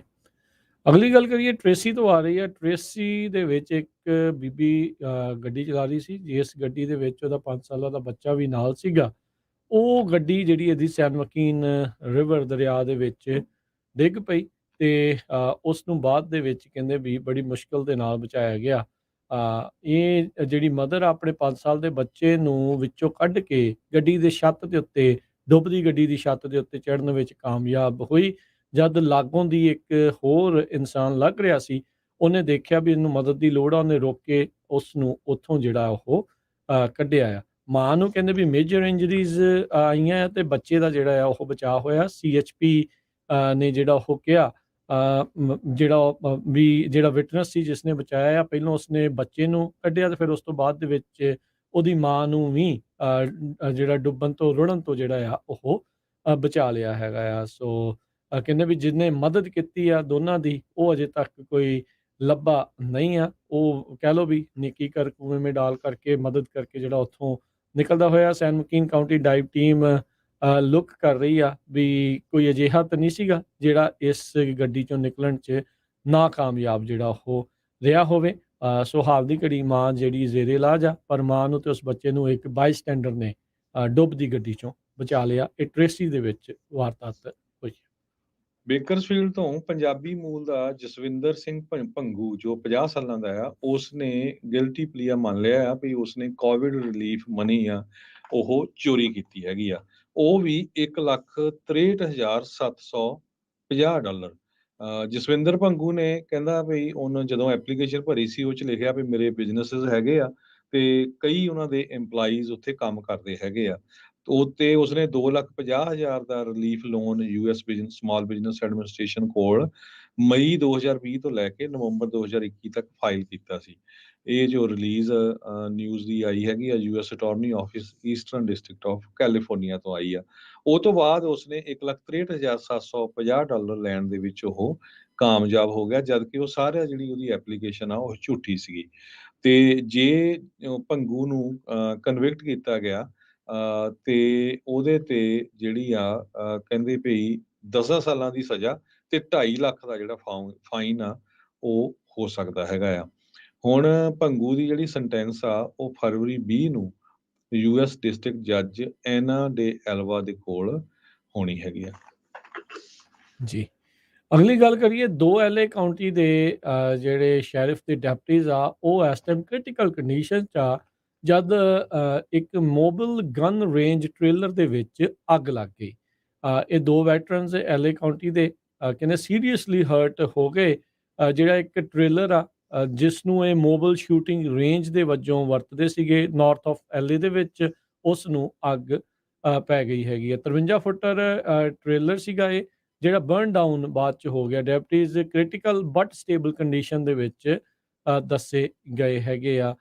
ਅਗਲੀ ਗੱਲ ਕਰੀਏ ਟ੍ਰੇਸੀ ਤੋਂ ਆ ਰਹੀ ਹੈ। ਟ੍ਰੇਸੀ ਦੇ ਵਿੱਚ ਇੱਕ ਬੀਬੀ ਗੱਡੀ ਚਲਾ ਰਹੀ ਸੀ, ਜਿਸ ਗੱਡੀ ਦੇ ਵਿੱਚ ਉਹਦਾ 5 ਸਾਲਾਂ ਦਾ ਬੱਚਾ ਵੀ ਨਾਲ ਸੀਗਾ। ਉਹ ਗੱਡੀ ਜਿਹੜੀ ਇਹਦੀ ਸੈਨ ਮਕੀਨ ਰਿਵਰ ਦਰਿਆ ਦੇ ਵਿੱਚ ਡਿੱਗ ਪਈ ਤੇ ਉਸ ਨੂੰ ਬਾਅਦ ਦੇ ਵਿੱਚ ਕਹਿੰਦੇ ਵੀ ਬੜੀ ਮੁਸ਼ਕਲ ਦੇ ਨਾਲ ਬਚਾਇਆ ਗਿਆ। ਇਹ ਜਿਹੜੀ ਮਦਰ ਆਪਣੇ 5 ਸਾਲ ਦੇ ਬੱਚੇ ਨੂੰ ਵਿੱਚੋਂ ਕੱਢ ਕੇ ਗੱਡੀ ਦੇ ਛੱਤ ਦੇ ਉੱਤੇ, ਡੁੱਬਦੀ ਗੱਡੀ ਦੀ ਛੱਤ ਦੇ ਉੱਤੇ ਚੜ੍ਹਨ ਵਿੱਚ ਕਾਮਯਾਬ ਹੋਈ। ਜਦ ਲਾਗੋਂ ਦੀ ਇੱਕ ਹੋਰ ਇਨਸਾਨ ਲੰਘ ਰਿਹਾ ਸੀ, ਉਹਨੇ ਦੇਖਿਆ ਵੀ ਇਹਨੂੰ ਮਦਦ ਦੀ ਲੋੜ ਆ, ਉਹਨੇ ਰੋਕ ਕੇ ਉਸ ਨੂੰ ਉੱਥੋਂ ਜਿਹੜਾ ਉਹ ਕੱਢਿਆ ਆ। ਮਾਂ ਨੂੰ ਕਹਿੰਦੇ ਵੀ ਮੇਜਰ ਇੰਜਰੀਜ਼ ਆਈਆਂ ਆ ਤੇ ਬੱਚੇ ਦਾ ਜਿਹੜਾ ਆ ਉਹ ਬਚਾਅ ਹੋਇਆ। ਸੀਐਚਪੀ ਨੇ ਜਿਹੜਾ ਉਹ ਕਿਹਾ ਜਿਹੜਾ ਵੀ ਜਿਹੜਾ ਵਿਟਨੈਸ ਸੀ ਜਿਸਨੇ ਬਚਾਇਆ ਆ, ਪਹਿਲਾਂ ਉਸਨੇ ਬੱਚੇ ਨੂੰ ਕੱਢਿਆ ਤੇ ਫਿਰ ਉਸ ਤੋਂ ਬਾਅਦ ਦੇ ਵਿੱਚ ਉਹਦੀ ਮਾਂ ਨੂੰ ਵੀ ਜਿਹੜਾ ਡੁੱਬਣ ਤੋਂ ਰੁੜਨ ਤੋਂ ਜਿਹੜਾ ਆ ਉਹ ਬਚਾ ਲਿਆ ਹੈਗਾ ਆ। ਸੋ ਕਹਿੰਦੇ ਵੀ ਜਿਹਨੇ ਮਦਦ ਕੀਤੀ ਆ ਦੋਨਾਂ ਦੀ, ਉਹ ਅਜੇ ਤੱਕ ਕੋਈ ਲੱਭਾ ਨਹੀਂ ਆ। ਉਹ ਕਹਿ ਲਓ ਵੀ ਨੇਕੀ ਕਰ ਕੁਏਂ ਮੇਂ ਡਾਲ ਕਰਕੇ ਮਦਦ ਕਰਕੇ ਜਿਹੜਾ ਉੱਥੋਂ ਨਿਕਲਦਾ ਹੋਇਆ। ਸੈਨ ਮਕੀਨ ਕਾਊਂਟੀ ਡਾਈਵ ਟੀਮ ਲੁੱਕ ਕਰ ਰਹੀ ਆ ਵੀ ਕੋਈ ਅਜਿਹਾ ਤਾਂ ਨਹੀਂ ਸੀਗਾ ਜਿਹੜਾ ਇਸ ਗੱਡੀ ਚੋਂ ਨਿਕਲਣ 'ਚ ਨਾਕਾਮਯਾਬ ਜਿਹੜਾ ਉਹ ਰਿਹਾ ਹੋਵੇ। ਸੋ ਹਾਲ ਦੀ ਘੜੀ ਮਾਂ ਜਿਹੜੀ ਜ਼ੇਰੇ ਇਲਾਜ ਆ, ਪਰ ਮਾਂ ਨੂੰ ਤੇ ਉਸ ਬੱਚੇ ਨੂੰ ਇੱਕ ਬਾਈਸਟੈਂਡਰ ਨੇ ਡੁੱਬਦੀ ਗੱਡੀ ਚੋਂ ਬਚਾ ਲਿਆ। ਇਹ ਟ੍ਰੇਸੀ ਦੇ ਵਿੱਚ ਵਾਰਦਾਤ ਹੋਈ। ਬੇਕਰਸਫੀਲਡ ਤੋਂ ਪੰਜਾਬੀ ਮੂਲ ਦਾ ਜਸਵਿੰਦਰ ਸਿੰਘ ਭੰਗੂ ਜੋ 50 ਸਾਲਾਂ ਦਾ ਆ, ਉਸਨੇ ਗਿਲਟੀ ਪਲੀਆ ਮੰਨ ਲਿਆ ਆ ਵੀ ਉਸਨੇ ਕੋਵਿਡ ਰਿਲੀਫ ਮਨੀ ਆ ਉਹ ਚੋਰੀ ਕੀਤੀ ਹੈਗੀ ਆ। ਉਹ ਵੀ $1,63,750। ਜਸਵਿੰਦਰ ਭੰਗੂ ਨੇ ਕਹਿੰਦਾ ਵੀ ਉਹਨੇ ਜਦੋਂ ਐਪਲੀਕੇਸ਼ਨ ਭਰੀ ਸੀ ਉਹ 'ਚ ਲਿਖਿਆ ਵੀ ਮੇਰੇ ਬਿਜ਼ਨੈਸਿਸ ਹੈਗੇ ਆ ਤੇ ਕਈ ਉਹਨਾਂ ਦੇ EMPLOYEES ਉੱਥੇ ਕੰਮ ਕਰਦੇ ਹੈਗੇ ਆ। ਉਹ ਤੇ ਉਸਨੇ 2,50,000 ਦਾ relief loan US small business administration ਕੋਲ ਮਈ 2020 ਤੋਂ ਲੈ ਕੇ ਨਵੰਬਰ 2021 ਤੱਕ ਫਾਈਲ ਕੀਤਾ ਸੀ। ਇਹ ਜੋ ਰਿਲੀਜ਼ ਨਿਊਜ਼ ਦੀ ਆਈ ਹੈਗੀ ਆ, US attorney office eastern district of California ਤੋਂ ਆਈ ਆ। ਉਹ ਤੋਂ ਬਾਅਦ ਉਸਨੇ $1,63,750 ਲੈਣ ਦੇ ਵਿੱਚ ਉਹ ਕਾਮਯਾਬ ਹੋ ਗਿਆ, ਜਦਕਿ ਉਹ ਸਾਰਾ ਜਿਹੜੀ ਉਹਦੀ ਐਪਲੀਕੇਸ਼ਨ ਆ ਉਹ ਝੂਠੀ ਸੀਗੀ। ਤੇ ਜੇ ਭੰਗੂ ਨੂੰ ਕਨਵਿਕਟ ਕੀਤਾ ਗਿਆ ਤੇ ਉਹਦੇ ਤੇ ਜਿਹੜੀ ਆ ਕਹਿੰਦੇ ਭਈ 10 ਸਾਲਾਂ ਦੀ ਸਜ਼ਾ ਤੇ 2.5 ਲੱਖ ਦਾ ਜਿਹੜਾ ਫਾਈਨ ਆ ਉਹ ਹੋ ਸਕਦਾ ਹੈਗਾ ਆ। ਹੁਣ ਭੰਗੂ ਦੀ ਜਿਹੜੀ ਸੈਂਟੈਂਸ ਆ ਉਹ ਫਰਵਰੀ 20 ਨੂੰ ਯੂਐਸ ਡਿਸਟ੍ਰਿਕਟ ਜੱਜ ਐਨਾ ਡੇ ਐਲਵਾ ਦੇ ਕੋਲ ਹੋਣੀ ਹੈਗੀ ਆ। ਜੀ। ਅਗਲੀ ਗੱਲ ਕਰੀਏ 2 LA ਕਾਊਂਟੀ ਦੇ ਜਿਹੜੇ ਸ਼ੈਰਿਫ ਦੇ ਡੈਪਟੀਜ਼ ਆ, ਉਹ ਇਸ ਟਾਈਮ ਕ੍ਰਿਟੀਕਲ ਕੰਡੀਸ਼ਨ 'ਚ ਆ ਜਦ ਇੱਕ ਮੋਬਾਈਲ ਗਨ ਰੇਂਜ ਟ੍ਰੇਲਰ ਦੇ ਵਿੱਚ ਅੱਗ ਲੱਗ ਗਈ। ਇਹ 2 ਵੈਟਰਨਸ LA ਕਾਊਂਟੀ ਦੇ ਕਹਿੰਦੇ ਸੀਰੀਅਸਲੀ ਹਰਟ ਹੋ ਗਏ। ਜਿਹੜਾ ਇੱਕ ਟ੍ਰੇਲਰ ਆ ਜਿਸ ਨੂੰ ਇਹ ਮੋਬਾਈਲ ਸ਼ੂਟਿੰਗ ਰੇਂਜ ਦੇ ਵਜੋਂ ਵਰਤਦੇ ਸੀਗੇ ਨਾਰਥ ਆਫ LA ਦੇ ਵਿੱਚ, ਉਸ ਨੂੰ ਅੱਗ ਪੈ ਗਈ ਹੈਗੀ ਆ। 53 ਫੁੱਟਰ ਟ੍ਰੇਲਰ ਸੀਗਾ ਇਹ, ਜਿਹੜਾ ਬਰਨ ਡਾਊਨ ਬਾਅਦ 'ਚ ਹੋ ਗਿਆ। ਡੈਪਟੀਜ਼ ਕ੍ਰਿਟੀਕਲ ਬਟ ਸਟੇਬਲ ਕੰਡੀਸ਼ਨ ਦੇ ਵਿੱਚ ਦੱਸੇ ਗਏ ਹੈਗੇ ਆ।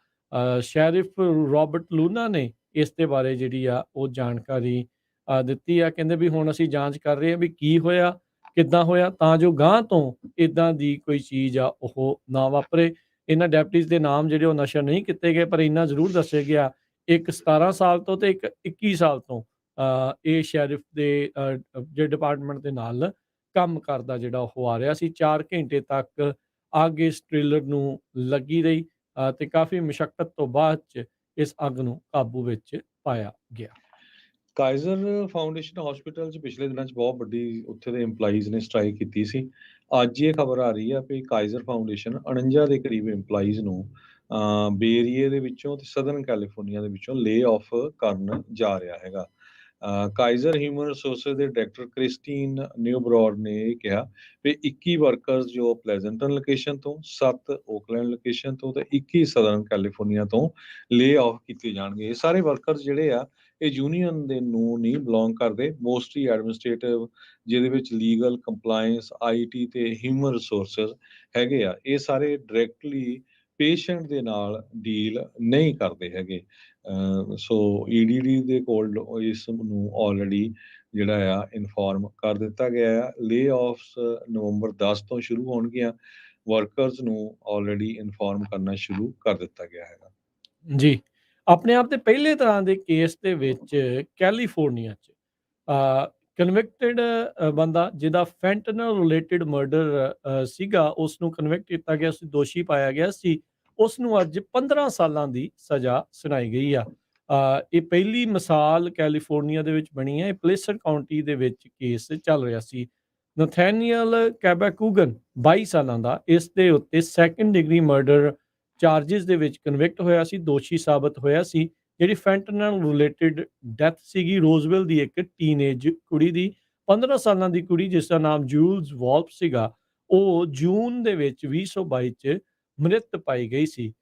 ਸ਼ੈਰਿਫ ਰੋਬਰਟ ਲੂਨਾ ਨੇ ਇਸ ਦੇ ਬਾਰੇ ਜਿਹੜੀ ਆ ਉਹ ਜਾਣਕਾਰੀ ਦਿੱਤੀ ਆ। ਕਹਿੰਦੇ ਵੀ ਹੁਣ ਅਸੀਂ ਜਾਂਚ ਕਰ ਰਹੇ ਹਾਂ ਵੀ ਕੀ ਹੋਇਆ, ਕਿੱਦਾਂ ਹੋਇਆ, ਤਾਂ ਜੋ ਗਾਂਹ ਤੋਂ ਇੱਦਾਂ ਦੀ ਕੋਈ ਚੀਜ਼ ਆ ਉਹ ਨਾ ਵਾਪਰੇ। ਇਹਨਾਂ ਡੈਪਟੀਜ਼ ਦੇ ਨਾਮ ਜਿਹੜੇ ਉਹ ਨਸ਼ਰ ਨਹੀਂ ਕੀਤੇ ਗਏ, ਪਰ ਇੰਨਾ ਜ਼ਰੂਰ ਦੱਸਿਆ ਗਿਆ ਇੱਕ 17 ਸਾਲ ਤੋਂ ਤੇ ਇੱਕ 21 ਸਾਲ ਤੋਂ ਇਹ ਸ਼ੈਰਿਫ ਦੇ ਜਿਹੜੇ ਡਿਪਾਰਟਮੈਂਟ ਦੇ ਨਾਲ ਕੰਮ ਕਰਦਾ ਜਿਹੜਾ ਉਹ ਆ ਰਿਹਾ ਸੀ। 4 ਘੰਟੇ ਤੱਕ ਅੱਗ ਇਸ ਟ੍ਰੇਲਰ ਨੂੰ ਲੱਗੀ ਰਹੀ ਤੇ ਕਾਫੀ ਮੁਸ਼ੱਕਤ ਤੋਂ ਬਾਅਦ 'ਚ ਇਸ ਅੱਗ ਨੂੰ ਕਾਬੂ ਵਿੱਚ ਪਾਇਆ ਗਿਆ। ਕਾਈਜ਼ਰ ਫਾਊਂਡੇਸ਼ਨ ਹਸਪੀਟਲ 'ਚ ਪਿਛਲੇ ਦਿਨਾਂ 'ਚ ਬਹੁਤ ਵੱਡੀ ਉੱਥੇ ਦੇ EMPLOYEES ਨੇ ਸਟ੍ਰਾਈਕ ਕੀਤੀ ਸੀ। ਅੱਜ ਇਹ ਖਬਰ ਆ ਰਹੀ ਆ ਵੀ ਕਾਈਜ਼ਰ ਫਾਊਂਡੇਸ਼ਨ 49 ਦੇ ਕਰੀਬ EMPLOYEES ਨੂੰ ਬੇ ਏਰੀਏ ਦੇ ਵਿੱਚੋਂ ਤੇ ਸਦਰਨ ਕੈਲੀਫੋਰਨੀਆ ਦੇ ਵਿੱਚੋਂ ਲੇ ਆਫ ਕਰਨ ਜਾ ਰਿਹਾ ਹੈਗਾ। ਕਾਈਜ਼ਰ ਹਿਊਮਨ ਰਿਸੋਰਸਿਸ ਦੇ ਡਾਇਰੈਕਟਰ ਕ੍ਰਿਸਟੀਨ ਨਿਊਬਰੋਡ ਨੇ ਇਹ ਕਿਹਾ ਵੀ 21 ਵਰਕਰਸ ਜੋ ਪਲੇਜ਼ੈਂਟਨ ਲੋਕੇਸ਼ਨ ਤੋਂ, 7 ਓਕਲੈਂਡ ਲੋਕੇਸ਼ਨ ਤੋਂ ਤੇ 21 ਸਦਰਨ ਕੈਲੀਫੋਰਨੀਆ ਤੋਂ ਲੇ ਆਫ ਕੀਤੇ ਜਾਣਗੇ। ਇਹ ਸਾਰੇ ਵਰਕਰਸ ਜਿਹੜੇ ਆ ਇਹ ਯੂਨੀਅਨ ਦੇ ਨੂੰ ਨਹੀਂ ਬਿਲੋਂਗ ਕਰਦੇ, ਮੋਸਟਲੀ ਐਡਮਿਨਿਸਟ੍ਰੇਟਿਵ ਜਿਹਦੇ ਵਿੱਚ ਲੀਗਲ, ਕੰਪਲਾਇੰਸ, IT ਤੇ ਹਿਊਮਨ ਰਿਸੋਰਸਿਸ ਹੈਗੇ ਆ। ਇਹ ਸਾਰੇ ਡਾਇਰੈਕਟਲੀ ਪੇਸ਼ੈਂਟ ਦੇ ਨਾਲ ਡੀਲ ਨਹੀਂ ਕਰਦੇ ਹੈਗੇ। ਸੋ EDD ਦੇ ਕੋਲ ਇਸ ਨੂੰ ਆਲਰੇਡੀ ਜਿਹੜਾ ਆ ਇਨਫੋਰਮ ਕਰ ਦਿੱਤਾ ਗਿਆ ਆ। ਲੇ ਆਫਸ ਨਵੰਬਰ 10 ਤੋਂ ਸ਼ੁਰੂ ਹੋਣਗੀਆਂ। ਵਰਕਰਸ ਨੂੰ ਆਲਰੇਡੀ ਇਨਫੋਰਮ ਕਰਨਾ ਸ਼ੁਰੂ ਕਰ ਦਿੱਤਾ ਗਿਆ ਹੈਗਾ। ਜੀ। ਆਪਣੇ ਆਪ ਦੇ ਪਹਿਲੇ ਤਰ੍ਹਾਂ ਦੇ ਕੇਸ ਦੇ ਵਿੱਚ ਕੈਲੀਫੋਰਨੀਆ 'ਚ ਕਨਵਿਕਟਡ ਬੰਦਾ ਜਿਹਦਾ ਫੈਂਟਨਲ ਰਿਲੇਟਡ ਮਰਡਰ ਸੀਗਾ, ਉਸ ਨੂੰ ਕਨਵਿਕਟ ਕੀਤਾ ਗਿਆ ਸੀ, ਦੋਸ਼ੀ ਪਾਇਆ ਗਿਆ ਸੀ। ਉਸ ਨੂੰ ਅੱਜ 15 ਸਾਲਾਂ ਦੀ ਸਜ਼ਾ ਸੁਣਾਈ ਗਈ ਆ। ਇਹ ਪਹਿਲੀ ਮਿਸਾਲ ਕੈਲੀਫੋਰਨੀਆ ਦੇ ਵਿੱਚ ਬਣੀ ਹੈ। ਇਹ ਪਲੇਸਰ ਕਾਉਂਟੀ ਦੇ ਵਿੱਚ ਕੇਸ ਚੱਲ ਰਿਹਾ ਸੀ। ਨਥੈਨੀਅਲ ਕੈਬਾਕੂਗਨ 22 ਸਾਲਾਂ ਦਾ ਇਸ ਦੇ ਉੱਤੇ ਸੈਕੰਡ ਡਿਗਰੀ ਮਰਡਰ ਚਾਰजेस ਦੇ ਵਿੱਚ ਕਨਵਿਕਟ ਹੋਇਆ ਸੀ, ਦੋਸ਼ੀ ਸਾਬਤ ਹੋਇਆ ਸੀ। ਜਿਹੜੀ ਫੈਂਟਨਲ ਰਿਲੇਟਡ ਡੈਥ ਸੀਗੀ ਰੋਜ਼ਵਿਲ ਦੀ ਇੱਕ ਟੀਨੇਜ ਕੁੜੀ ਦੀ, 15 ਸਾਲਾਂ ਦੀ ਕੁੜੀ ਜਿਸ ਦਾ ਨਾਮ ਜੂਲਸ ਵਾਲਪ ਸੀਗਾ, ਉਹ ਜੂਨ ਦੇ ਵਿੱਚ 2022 ਚ ਮ੍ਰਿਤ ਪਾਈ ਗਈ ਸੀ।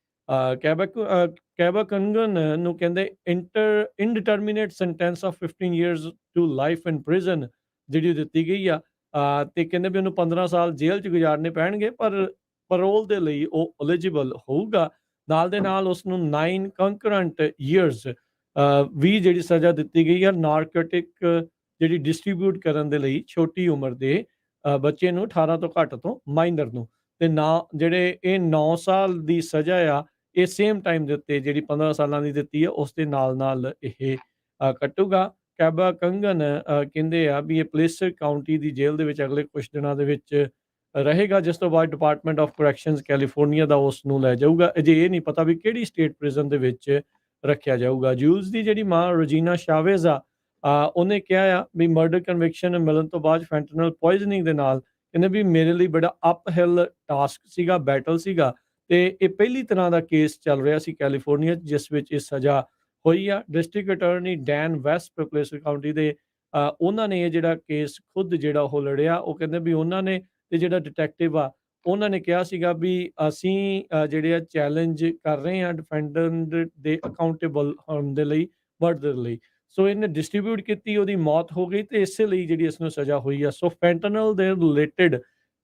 ਕੈਬਾਕੰਗਨ ਨੂੰ ਕਹਿੰਦੇ indeterminate sentence of 15 years to life in prison ਜਿਹੜੀ ਦਿੱਤੀ ਗਈ ਆ। ਤੇ ਕਹਿੰਦੇ ਵੀ ਉਹਨੂੰ 15 ਸਾਲ ਜੇਲ੍ਹ 'ਚ ਗੁਜ਼ਾਰਨੇ ਪੈਣਗੇ, ਪਰ ਪੈਰੋਲ ਦੇ ਲਈ ਉਹ ਐਲੀਜੀਬਲ ਹੋਊਗਾ। ਨਾਲ ਦੇ ਨਾਲ ਉਸ ਨੂੰ 9 ਕੰਕਰੈਂਟ ਈਅਰਸ ਵੀ ਜਿਹੜੀ ਸਜ਼ਾ ਦਿੱਤੀ ਗਈ ਆ ਨਾਰਕੋਟਿਕ ਜਿਹੜੀ ਡਿਸਟ੍ਰੀਬਿਊਟ ਕਰਨ ਦੇ ਲਈ ਛੋਟੀ ਉਮਰ ਦੇ ਬੱਚੇ ਨੂੰ, 18 ਤੋਂ ਘੱਟ ਤੋਂ ਮਾਈਨਰ ਨੂੰ। ਤੇ ਨਾ ਜਿਹੜੇ ਇਹ 9 ਸਾਲ ਦੀ ਸਜ਼ਾ ਆ, ਇਹ ਸੇਮ ਟਾਈਮ ਦੇ ਉੱਤੇ ਜਿਹੜੀ 15 ਸਾਲਾਂ ਦੀ ਦਿੱਤੀ ਆ ਉਸ ਦੇ ਨਾਲ ਇਹ ਕੱਟੂਗਾ। ਕੈਬਾਕੰਗਨ ਕਹਿੰਦੇ ਆ ਵੀ ਇਹ ਪਲੇਸਰ ਕਾਉਂਟੀ ਦੀ ਜੇਲ੍ਹ ਦੇ ਵਿੱਚ ਅਗਲੇ ਕੁਝ ਦਿਨਾਂ ਦੇ ਵਿੱਚ ਰਹੇਗਾ, ਜਿਸ ਤੋਂ ਬਾਅਦ ਡਿਪਾਰਟਮੈਂਟ ਆਫ ਕਰੈਕਸ਼ਨਸ ਕੈਲੀਫੋਰਨੀਆ ਦਾ ਉਸ ਨੂੰ ਲੈ ਜਾਊਗਾ। ਅਜੇ ਇਹ ਨਹੀਂ ਪਤਾ ਵੀ ਕਿਹੜੀ ਸਟੇਟ ਪ੍ਰਿਜ਼ਨ ਦੇ ਵਿੱਚ ਰੱਖਿਆ ਜਾਊਗਾ। ਜੂਲਸ ਦੀ ਜਿਹੜੀ ਮਾਂ ਰੋਜੀਨਾ ਸ਼ਾਵੇਜ਼ ਆ, ਉਹਨੇ ਕਿਹਾ ਆ ਵੀ ਮਰਡਰ ਕਨਵਿਕਸ਼ਨ ਮਿਲਣ ਤੋਂ ਬਾਅਦ ਫੈਂਟਨਲ ਪੋਇਜ਼ਨਿੰਗ ਦੇ ਨਾਲ ਕਹਿੰਦੇ ਵੀ ਮੇਰੇ ਲਈ ਬੜਾ ਅਪਹਿਲ ਟਾਸਕ ਸੀਗਾ, ਬੈਟਲ ਸੀਗਾ। ਤੇ ਇਹ ਪਹਿਲੀ ਤਰ੍ਹਾਂ ਦਾ ਕੇਸ ਚੱਲ ਰਿਹਾ ਸੀ ਕੈਲੀਫੋਰਨੀਆ 'ਚ ਜਿਸ ਵਿੱਚ ਇਹ ਸਜ਼ਾ ਹੋਈ ਆ। District attorney Dan West Placer County ਦੇ ਉਹਨਾਂ ਨੇ ਇਹ ਜਿਹੜਾ ਕੇਸ ਖੁਦ ਜਿਹੜਾ ਉਹ ਲੜਿਆ। ਉਹ ਕਹਿੰਦੇ ਵੀ ਉਹਨਾਂ ਨੇ ਤੇ ਜਿਹੜਾ ਡਿਟੈਕਟਿਵ ਆ ਉਹਨਾਂ ਨੇ ਕਿਹਾ ਸੀਗਾ ਵੀ ਅਸੀਂ ਜਿਹੜੇ ਆ ਚੈਲੰਜ ਕਰ ਰਹੇ ਹਾਂ ਡਿਫੈਂਡੈਂਟ ਦੇ ਅਕਾਊਂਟੇਬਲ ਹੋਣ ਦੇ ਲਈ, ਮਰਡਰ ਲਈ। ਸੋ ਇਹਨੇ ਡਿਸਟ੍ਰੀਬਿਊਟ ਕੀਤੀ, ਉਹਦੀ ਮੌਤ ਹੋ ਗਈ ਤੇ ਇਸੇ ਲਈ ਜਿਹੜੀ ਇਸ ਨੂੰ ਸਜ਼ਾ ਹੋਈ ਆ। ਸੋ ਫੈਂਟਨਲ ਦੇ ਰਿਲੇਟਡ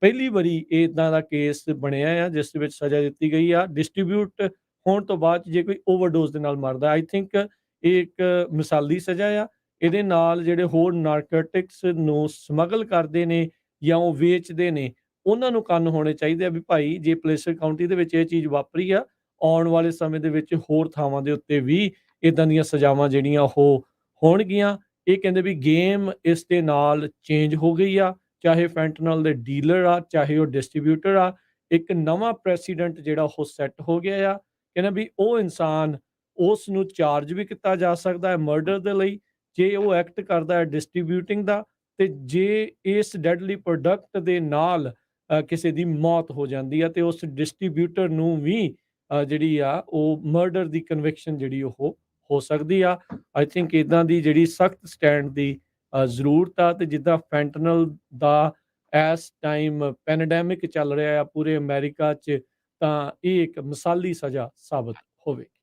ਪਹਿਲੀ ਵਾਰੀ ਇਦਾਂ ਦਾ ਕੇਸ ਬਣਿਆ ਆ ਜਿਸ ਦੇ ਵਿੱਚ ਸਜ਼ਾ ਦਿੱਤੀ ਗਈ ਆ। ਡਿਸਟ੍ਰੀਬਿਊਟ ਹੋਣ ਤੋਂ ਬਾਅਦ ਜੇ ਕੋਈ ਓਵਰਡੋਜ਼ ਦੇ ਨਾਲ ਮਰਦਾ, ਆਈ ਥਿੰਕ ਇਹ ਇੱਕ ਮਿਸਾਲੀ ਸਜ਼ਾ ਆ। ਇਹਦੇ ਨਾਲ ਜਿਹੜੇ ਹੋਰ ਨਾਰਕੋਟਿਕਸ ਨੂੰ ਸਮਗਲ ਕਰਦੇ ਨੇ ਜਾਂ ਉਹ ਵੇਚਦੇ ਨੇ, ਉਹਨਾਂ ਨੂੰ ਕੰਨ ਹੋਣੇ ਚਾਹੀਦੇ ਆ ਵੀ ਭਾਈ ਜੇ ਪਲੇਸਰ ਕਾਉਂਟੀ ਦੇ ਵਿੱਚ ਇਹ ਚੀਜ਼ ਵਾਪਰੀ ਆ, ਆਉਣ ਵਾਲੇ ਸਮੇਂ ਦੇ ਵਿੱਚ ਹੋਰ ਥਾਵਾਂ ਦੇ ਉੱਤੇ ਵੀ ਇਦਾਂ ਦੀਆਂ ਸਜ਼ਾਵਾਂ ਜਿਹੜੀਆਂ ਉਹ ਹੋਣਗੀਆਂ। ਇਹ ਕਹਿੰਦੇ ਵੀ ਗੇਮ ਇਸ ਦੇ ਨਾਲ ਚੇਂਜ ਹੋ ਗਈ ਆ, ਚਾਹੇ ਫੈਂਟਨਲ ਦੇ ਡੀਲਰ ਆ, ਚਾਹੇ ਉਹ ਡਿਸਟ੍ਰੀਬਿਊਟਰ ਆ। ਇੱਕ ਨਵਾਂ ਪ੍ਰੈਸੀਡੈਂਟ ਜਿਹੜਾ ਉਹ ਸੈੱਟ ਹੋ ਗਿਆ ਆ। ਕਹਿੰਦਾ ਵੀ ਉਹ ਇਨਸਾਨ, ਉਸ ਨੂੰ ਚਾਰਜ ਵੀ ਕੀਤਾ ਜਾ ਸਕਦਾ ਹੈ ਮਰਡਰ ਦੇ ਲਈ ਜੇ ਉਹ ਐਕਟ ਕਰਦਾ ਹੈ ਡਿਸਟ੍ਰੀਬਿਊਟਿੰਗ ਦਾ। ਤੇ ਜੇ ਇਸ ਡੈਡਲੀ ਪ੍ਰੋਡਕਟ ਦੇ ਨਾਲ ਕਿਸੇ ਦੀ ਮੌਤ ਹੋ ਜਾਂਦੀ ਆ ਤੇ ਉਸ ਡਿਸਟ੍ਰੀਬਿਊਟਰ ਨੂੰ ਵੀ ਜਿਹੜੀ ਆ ਉਹ ਮਰਡਰ ਦੀ ਕਨਵਿਕਸ਼ਨ ਜਿਹੜੀ ਉਹ ਹੋ ਸਕਦੀ ਆ। ਆਈ ਥਿੰਕ ਇਦਾਂ ਦੀ ਜਿਹੜੀ ਸਖਤ ਸਟੈਂਡ ਦੀ ਜ਼ਰੂਰਤ ਆ। ਤੇ ਜਿੱਦਾਂ ਫੈਂਟਨਲ ਦਾ ਇਸ ਟਾਈਮ ਪੈਂਡੈਮਿਕ ਚੱਲ ਰਿਹਾ ਆ ਪੂਰੇ ਅਮਰੀਕਾ 'ਚ, ਤਾਂ ਇਹ ਇੱਕ ਮਿਸਾਲੀ ਸਜ਼ਾ ਸਾਬਤ ਹੋਵੇਗੀ।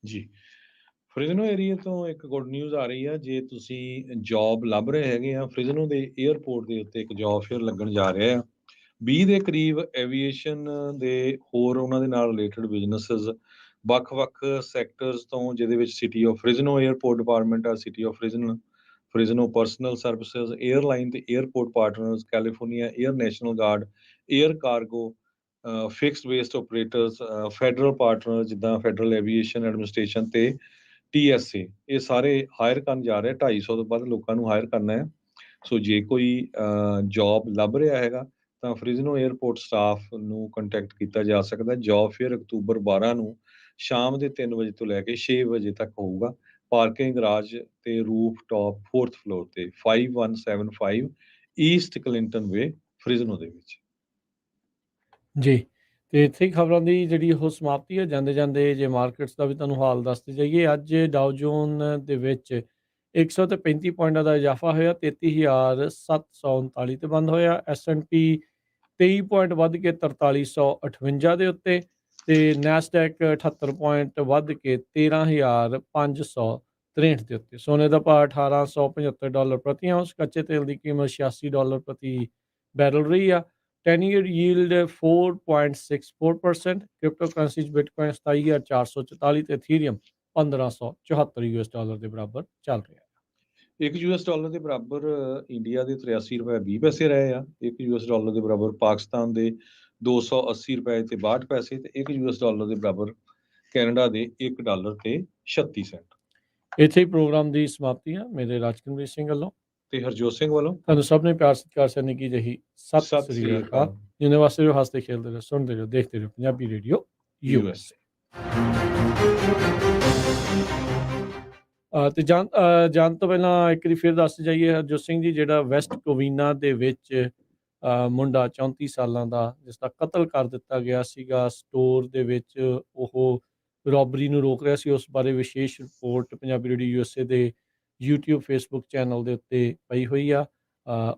ਜੀ, ਫ੍ਰਿਜ਼ਨੋ ਏਰੀਆ ਤੋਂ ਇੱਕ ਗੁੱਡ ਨਿਊਜ਼ ਆ ਰਹੀ ਆ। ਜੇ ਤੁਸੀਂ ਜੌਬ ਲੱਭ ਰਹੇ ਹੈਗੇ ਆ, ਫ੍ਰਿਜ਼ਨੋ ਦੇ 에ਅਰਪੋਰਟ ਦੇ ਉੱਤੇ ਇੱਕ ਜੌਬ ਫੇਅਰ ਲੱਗਣ ਜਾ ਰਿਹਾ ਆ। 20 ਦੇ ਕਰੀਬ ਐਵੀਏਸ਼ਨ ਦੇ ਹੋਰ ਉਹਨਾਂ ਦੇ ਨਾਲ ਰਿਲੇਟਡ ਬਿਜ਼ਨੈਸਿਸ ਵੱਖ-ਵੱਖ ਸੈਕਟਰਸ ਤੋਂ, ਜਿਹਦੇ ਵਿੱਚ city of Fresno airport department ਆ, city of Fresno personnel services, airline ਤੇ airport partners, California air national guard, air cargo, fixed waste operators, federal partner ਜਿੱਦਾਂ ਫੈਡਰਲ ਐਵੀਏਸ਼ਨ ਐਡਮਿਨਿਸਟ੍ਰੇਸ਼ਨ ਤੇ TSA, ਇਹ ਸਾਰੇ ਹਾਇਰ ਕਰਨ ਜਾ ਰਹੇ। 250 ਤੋਂ ਵੱਧ ਲੋਕਾਂ ਨੂੰ ਹਾਇਰ ਕਰਨਾ ਹੈ। ਸੋ ਜੇ ਕੋਈ ਜੌਬ ਲੱਭ ਰਿਹਾ ਹੈਗਾ ਤਾਂ ਫ੍ਰਿਜ਼ਨੋ 에ਅਰਪੋਰਟ ਸਟਾਫ ਨੂੰ ਕੰਟੈਕਟ ਕੀਤਾ ਜਾ ਸਕਦਾ। ਜੌਬ ਫੇਅਰ ਅਕਤੂਬਰ 12 ਨੂੰ ਸ਼ਾਮ ਦੇ 3 ਵਜੇ ਤੋਂ ਲੈ ਕੇ 6 ਵਜੇ ਤੱਕ ਹੋਊਗਾ। ਪਾਰਕਿੰਗ ਗਰਾਜ ਤੇ ਰੂਫ ਟਾਪ 4th ਫਲੋਰ ਤੇ 5175 ਈਸਟ ਕਲਿੰਟਨ ਵੇ ਫ੍ਰਿਜ਼ਨੋ ਦੇ ਵਿੱਚ। ਜੀ, ਤੇ ਇੱਥੇ ਹੀ ਖਬਰਾਂ ਦੀ ਜਿਹੜੀ ਉਹ ਸਮਾਪਤੀ ਹੈ। ਜਾਂਦੇ ਜਾਂਦੇ ਜੇ ਮਾਰਕੀਟਸ ਦਾ ਵੀ ਤੁਹਾਨੂੰ ਹਾਲ ਦੱਸਦੇ ਜਾਈਏ। ਅੱਜ ਡਾਓ ਜੋਨ ਦੇ ਵਿੱਚ 135 ਪੁਆਇੰਟਾਂ ਦਾ ਇਜ਼ਾਫਾ ਹੋਇਆ, 33,739 ਤੇ ਬੰਦ ਹੋਇਆ। S&P 23 ਪੁਆਇੰਟ ਵੱਧ ਕੇ 4358 ਦੇ ਉੱਤੇ, ਤੇ ਨੈਸਡੈਕ 78 ਪੁਆਇੰਟ ਵੱਧ ਕੇ 13,563 ਦੇ ਉੱਤੇ। ਸੋਨੇ ਦਾ ਭਾਅ $1,875 ਪ੍ਰਤੀ ਆਉਂਸ, ਕੱਚੇ ਤੇਲ ਦੀ ਕੀਮਤ $86 ਪ੍ਰਤੀ ਬੈਰਲ ਰਹੀ ਆ। 10 year yield 4.64%, ਕ੍ਰਿਪਟੋ ਕਰੰਸੀ 'ਚ ਬਿਟਕੋਇਨ 27,444 ਤੇ ਇਥੀਰੀਅਮ $1,574 ਦੇ ਬਰਾਬਰ ਚੱਲ ਰਿਹਾ ਹੈ। $1 ਦੇ ਬਰਾਬਰ ਇੰਡੀਆ ਦੇ 83 ਰੁਪਏ 20 ਪੈਸੇ ਰਹੇ ਆ। $1 ਦੇ ਬਰਾਬਰ ਪਾਕਿਸਤਾਨ ਦੇ 280 ਰੁਪਏ ਤੇ 62 ਪੈਸੇ, ਤੇ $1 ਦੇ ਬਰਾਬਰ ਕੈਨੇਡਾ ਦੇ $1 ਤੇ 36 ਸੈਂਟ। ਇੱਥੇ ਹੀ ਪ੍ਰੋਗਰਾਮ ਦੀ ਸਮਾਪਤੀ ਹੈ। ਮੇਰੇ ਰਾਜਕੁਲਵੀਰ ਸਿੰਘ ਵੱਲੋਂ ਤੇ ਹਰਜੋਤ ਸਿੰਘ ਵੱਲੋਂ ਤੁਹਾਨੂੰ ਸਭ ਨੇ ਪਿਆਰ ਸਤਿਕਾਰ ਸੈਨੀ ਕੀ ਜਹੀ ਸਤਿ ਸਤਿ ਸ੍ਰੀ ਸ੍ਰੀ ਅਕਾਲ। ਅਕਾਲ। ਜਿੰਨੇ ਵਾਸਤੇ ਜੋ ਹੱਸਦੇ ਖੇਡਦੇ ਰਹੋ, ਸੁਣਦੇ ਰਹੋ, ਦੇਖਦੇ ਰਹੋ ਪੰਜਾਬੀ ਰੇਡੀਓ ਯੂਐਸ ਤੇ ਜਾਣ ਤੋਂ ਪਹਿਲਾਂ ਇੱਕ ਵਾਰੀ ਫਿਰ ਦੱਸ ਜਾਈਏ ਹਰਜੋਤ ਸਿੰਘ ਜੀ, ਜਿਹੜਾ ਵੈਸਟ ਕੋਵੀਨਾ ਦੇ ਵਿੱਚ ਮੁੰਡਾ 34 ਸਾਲਾਂ ਦਾ ਜਿਸ ਦਾ ਕਤਲ ਕਰ ਦਿੱਤਾ ਗਿਆ ਸੀਗਾ, ਸਟੋਰ ਦੇ ਵਿੱਚ ਉਹ ਰੋਬਰੀ ਨੂੰ ਰੋਕ ਰਿਹਾ ਸੀ, ਉਸ ਬਾਰੇ ਵਿਸ਼ੇਸ਼ ਰਿਪੋਰਟ ਪੰਜਾਬੀ ਰੇਡੀਓ ਯੂਐਸਏ ਦੇ YouTube Facebook ਚੈਨਲ ਦੇ ਉੱਤੇ ਪਈ ਹੋਈ ਆ।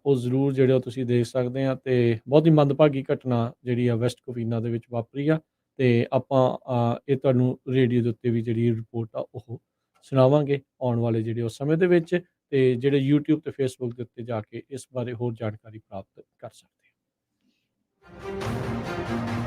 ਉਹ ਜ਼ਰੂਰ ਜਿਹੜੇ ਉਹ ਤੁਸੀਂ ਦੇਖ ਸਕਦੇ ਆ। ਤੇ ਬਹੁਤ ਹੀ ਮੰਦਭਾਗੀ ਘਟਨਾ ਜਿਹੜੀ ਆ ਵੈਸਟ ਕੋਵੀਨਾ ਦੇ ਵਿੱਚ ਵਾਪਰੀ ਆ, ਤੇ ਆਪਾਂ ਇਹ ਤੁਹਾਨੂੰ ਰੇਡੀਓ ਦੇ ਉੱਤੇ ਵੀ ਜਿਹੜੀ ਰਿਪੋਰਟ ਆ ਉਹ ਸੁਣਾਵਾਂਗੇ ਆਉਣ ਵਾਲੇ ਜਿਹੜੇ ਉਸ ਸਮੇਂ ਦੇ ਵਿੱਚ, ਤੇ ਜਿਹੜੇ YouTube ਤੇ Facebook ਦੇ ਉੱਤੇ ਜਾ ਕੇ ਇਸ ਬਾਰੇ ਹੋਰ ਜਾਣਕਾਰੀ ਪ੍ਰਾਪਤ ਕਰ ਸਕਦੇ ਆ।